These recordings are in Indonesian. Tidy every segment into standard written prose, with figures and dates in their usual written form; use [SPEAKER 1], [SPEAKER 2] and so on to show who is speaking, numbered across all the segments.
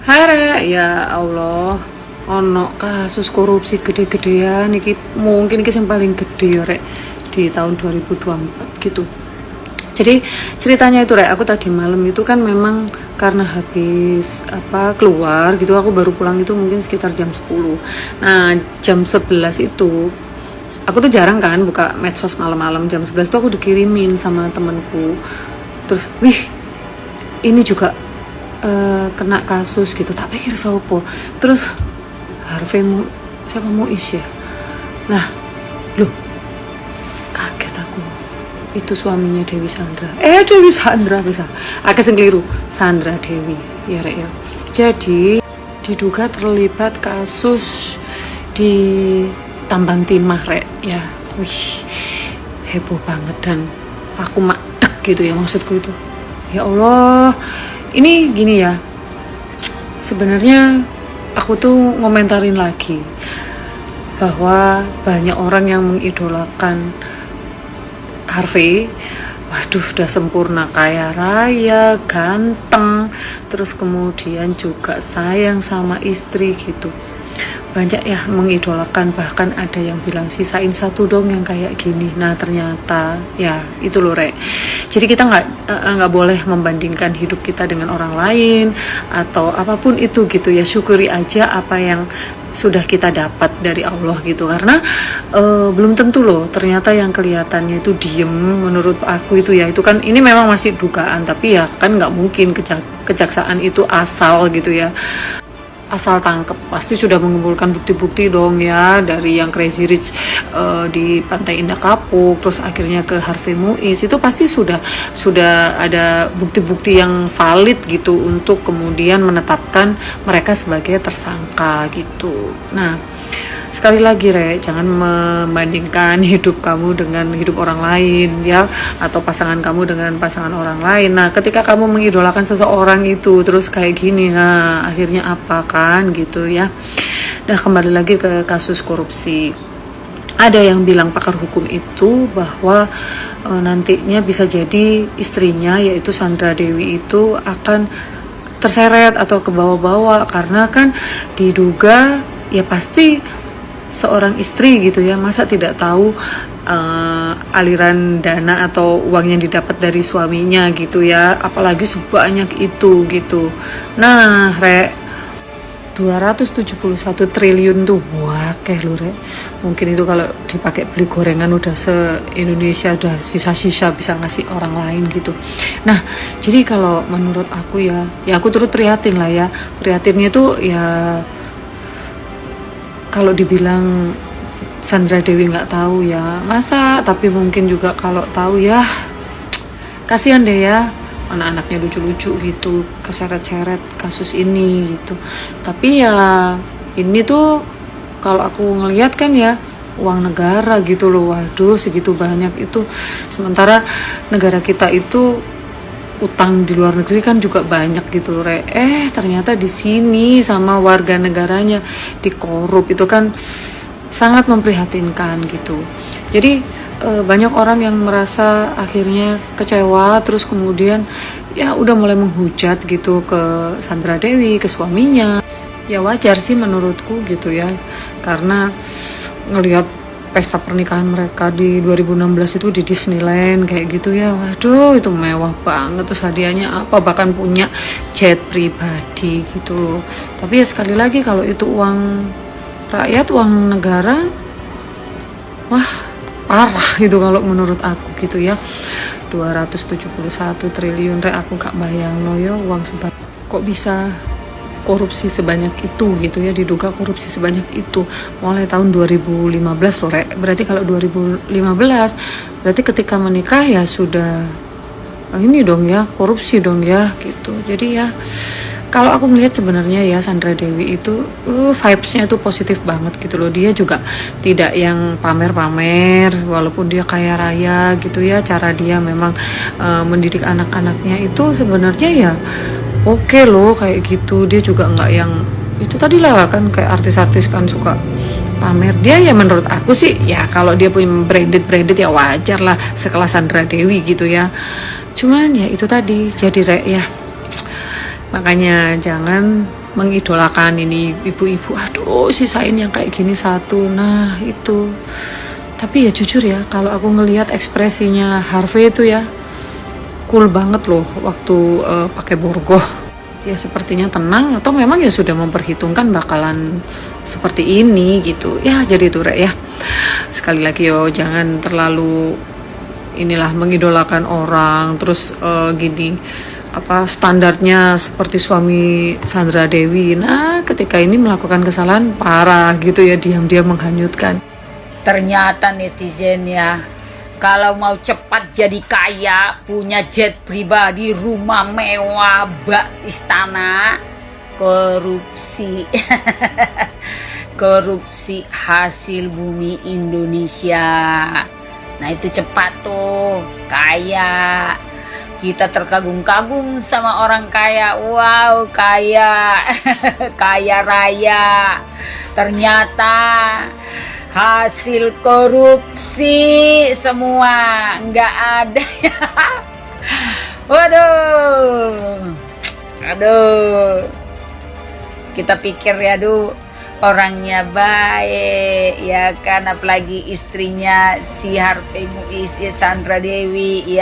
[SPEAKER 1] Hara, ya Allah, ono kasus korupsi gede-gedean iki mungkin iki yang paling gede ya rek di tahun 2024 gitu. Jadi ceritanya itu rek, aku tadi malam itu kan memang karena habis keluar gitu, aku baru pulang itu mungkin sekitar jam 10. Nah, jam 11 itu aku tuh jarang kan buka medsos malam-malam. Jam 11 tuh aku dikirimin sama temanku. Terus, wih, ini juga kena kasus gitu, tak pikir sopo. Terus Harvey siapa Muiz ya, nah loh, kaget aku, itu suaminya Dewi Sandra bisa aku keliru, Sandra Dewi ya rek ya. Jadi diduga terlibat kasus di tambang timah rek ya. Wih, heboh banget dan aku makdek gitu ya, maksudku itu ya Allah. Ini gini ya, sebenarnya aku tuh ngomentarin lagi bahwa banyak orang yang mengidolakan Harvey. Waduh, udah sempurna, kaya raya, ganteng, terus kemudian juga sayang sama istri gitu. Banyak ya mengidolakan, bahkan ada yang bilang sisain satu dong yang kayak gini. Nah ternyata ya itu loh rek. Jadi kita nggak boleh membandingkan hidup kita dengan orang lain atau apapun itu gitu ya. Syukuri aja apa yang sudah kita dapat dari Allah gitu, karena belum tentu loh ternyata yang kelihatannya itu diem. Menurut aku itu ya, itu kan ini memang masih dugaan, tapi ya kan nggak mungkin kejaksaan itu asal gitu ya, asal tangkep. Pasti sudah mengumpulkan bukti-bukti dong ya, dari yang Crazy Rich di Pantai Indah Kapuk, terus akhirnya ke Harvey Muiz, itu pasti sudah ada bukti-bukti yang valid gitu untuk kemudian menetapkan mereka sebagai tersangka gitu. Nah sekali lagi Re, jangan membandingkan hidup kamu dengan hidup orang lain ya, atau pasangan kamu dengan pasangan orang lain. Nah ketika kamu mengidolakan seseorang itu terus kayak gini, nah akhirnya apa kan gitu ya. Nah kembali lagi ke kasus korupsi, ada yang bilang pakar hukum itu bahwa nantinya bisa jadi istrinya yaitu Sandra Dewi itu akan terseret atau ke bawah-bawah, karena kan diduga ya pasti seorang istri gitu ya, masa tidak tahu aliran dana atau uang yang didapat dari suaminya gitu ya, apalagi sebanyak itu gitu. Nah Rek, 271 triliun tuh wah kayak lu Rek, mungkin itu kalau dipakai beli gorengan udah se-Indonesia, udah sisa-sisa bisa ngasih orang lain gitu. Nah jadi kalau menurut aku ya aku turut prihatin lah ya. Prihatinnya tuh ya, kalau dibilang Sandra Dewi nggak tahu ya masa, tapi mungkin juga kalau tahu ya kasihan deh ya, anak-anaknya lucu-lucu gitu keseret-seret kasus ini gitu. Tapi ya ini tuh kalau aku ngelihat kan ya uang negara gitu loh, waduh segitu banyak itu, sementara negara kita itu utang di luar negeri kan juga banyak gitu Re. Ternyata di sini sama warga negaranya dikorup, itu kan sangat memprihatinkan gitu. Jadi banyak orang yang merasa akhirnya kecewa, terus kemudian ya udah mulai menghujat gitu ke Sandra Dewi, ke suaminya. Ya wajar sih menurutku gitu ya, karena ngelihat pesta pernikahan mereka di 2016 itu di Disneyland kayak gitu ya, waduh itu mewah banget, terus hadiahnya apa, bahkan punya jet pribadi gitu loh. Tapi ya sekali lagi kalau itu uang rakyat, uang negara, wah parah gitu kalau menurut aku gitu ya. 271 triliun Rek, aku gak bayang loh ya uang sebanyak, kok bisa korupsi sebanyak itu gitu ya, diduga korupsi sebanyak itu mulai tahun 2015 loh Rek. Berarti kalau 2015 berarti ketika menikah ya sudah ini dong ya, korupsi dong ya gitu. Jadi ya kalau aku melihat sebenarnya ya Sandra Dewi itu vibes-nya itu positif banget gitu loh. Dia juga tidak yang pamer-pamer walaupun dia kaya raya gitu ya. Cara dia memang mendidik anak-anaknya itu sebenarnya ya oke loh kayak gitu. Dia juga nggak yang itu tadi lah kan, kayak artis-artis kan suka pamer. Dia ya menurut aku sih ya kalau dia punya branded ya wajar lah sekelas Sandra Dewi gitu ya. Cuman ya itu tadi, jadi Rek ya Makanya jangan mengidolakan ini ibu-ibu, aduh sisain yang kayak gini satu, nah itu. Tapi ya jujur ya, kalau aku ngelihat ekspresinya Harvey itu ya cool banget loh waktu pakai borgo. Ya sepertinya tenang, atau memang ya sudah memperhitungkan bakalan seperti ini gitu ya. Jadi itu Rek ya, sekali lagi yo jangan terlalu inilah mengidolakan orang terus gini apa standarnya seperti suami Sandra Dewi. Nah ketika ini melakukan kesalahan parah gitu ya, diam-diam menghanyutkan.
[SPEAKER 2] Ternyata netizen ya, kalau mau cepat jadi kaya, punya jet pribadi, rumah mewah, bak istana, korupsi. Korupsi hasil bumi Indonesia. Nah itu cepat tuh, kaya. Kita terkagum-kagum sama orang kaya. Wow, kaya. Kaya raya. Ternyata hasil korupsi semua, nggak ada ya. Waduh, aduh, kita pikir ya, orangnya baik ya kan, apalagi istrinya si Harvey Muiz ya, Sandra Dewi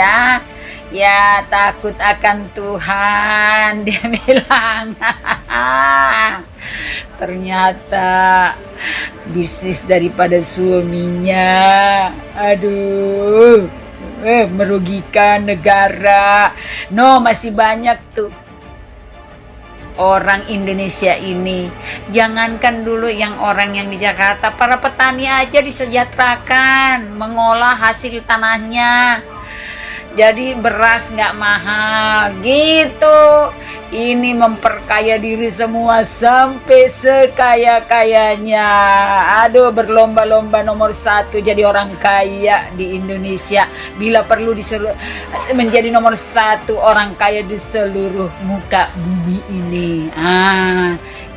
[SPEAKER 2] ya takut akan Tuhan dia bilang. Ternyata bisnis daripada suaminya, aduh, merugikan negara. No, masih banyak tuh orang Indonesia ini. Jangankan dulu yang orang yang di Jakarta, para petani aja disejahterakan mengolah hasil tanahnya, jadi beras nggak mahal gitu. Ini memperkaya diri semua sampai sekaya-kayanya. Aduh, berlomba-lomba nomor 1 jadi orang kaya di Indonesia. Bila perlu menjadi nomor 1 orang kaya di seluruh muka bumi ini.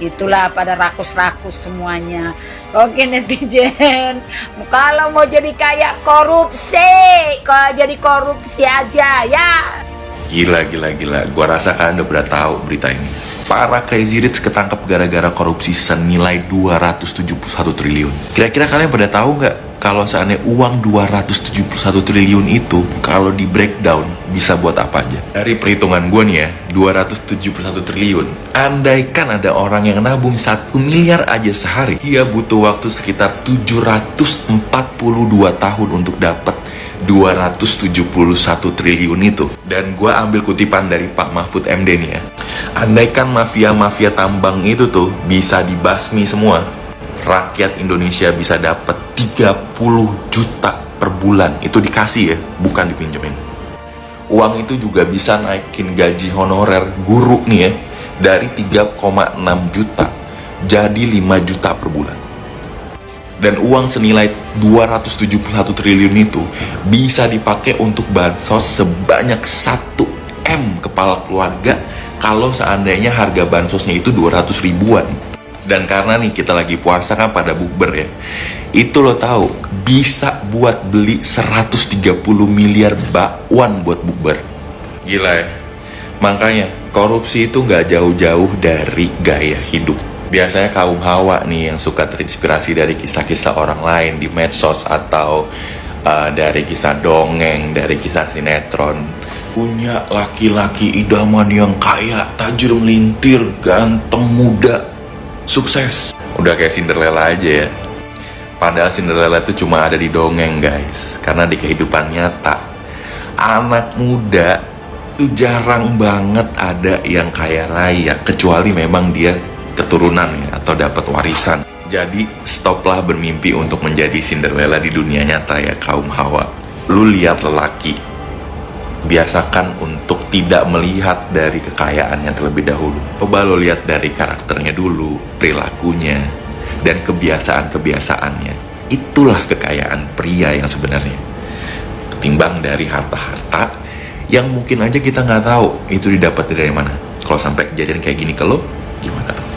[SPEAKER 2] Itulah pada rakus-rakus semuanya. Oke netizen, kalau mau jadi kaya korupsi, kalau jadi korupsi aja ya.
[SPEAKER 3] Gila. Gua rasa kalian udah pada tahu berita ini. Para Crazy Rich ketangkep gara-gara korupsi senilai 271 triliun. Kira-kira kalian pada tahu nggak kalau seandainya uang 271 triliun itu kalau di breakdown bisa buat apa aja? Dari perhitungan gue nih ya, 271 triliun. Andaikan ada orang yang nabung 1 miliar aja sehari, dia butuh waktu sekitar 742 tahun untuk dapat 271 triliun itu. Dan gue ambil kutipan dari Pak Mahfud MD nih ya. Andaikan mafia-mafia tambang itu tuh bisa dibasmi semua, rakyat Indonesia bisa dapat 30 juta per bulan. Itu dikasih ya, bukan dipinjemin. Uang itu juga bisa naikin gaji honorer guru nih ya, dari 3,6 juta jadi 5 juta per bulan. Dan uang senilai 271 triliun itu bisa dipakai untuk bansos sebanyak 1 M kepala keluarga kalau seandainya harga bansosnya itu 200 ribuan. Dan karena nih kita lagi puasa kan pada bukber ya, itu lo tahu bisa buat beli 130 miliar bakwan buat bukber. Gila ya. Makanya korupsi itu nggak jauh-jauh dari gaya hidup. Biasanya kaum hawa nih yang suka terinspirasi dari kisah-kisah orang lain di medsos atau dari kisah dongeng, dari kisah sinetron. Punya laki-laki idaman yang kaya, tajir melintir, ganteng, muda, sukses. Udah kayak Cinderella aja ya. Padahal Cinderella itu cuma ada di dongeng guys. Karena di kehidupan nyata, anak muda itu jarang banget ada yang kaya raya. Kecuali memang dia keturunan ya, atau dapat warisan. Jadi stoplah bermimpi untuk menjadi Cinderella di dunia nyata ya kaum hawa. Lu lihat lelaki, biasakan untuk tidak melihat dari kekayaannya terlebih dahulu. Coba lo lihat dari karakternya dulu, perilakunya, dan kebiasaan-kebiasaannya. Itulah kekayaan pria yang sebenarnya. Ketimbang dari harta-harta yang mungkin aja kita nggak tahu itu didapat dari mana. Kalau sampai kejadian kayak gini ke lo, gimana tuh?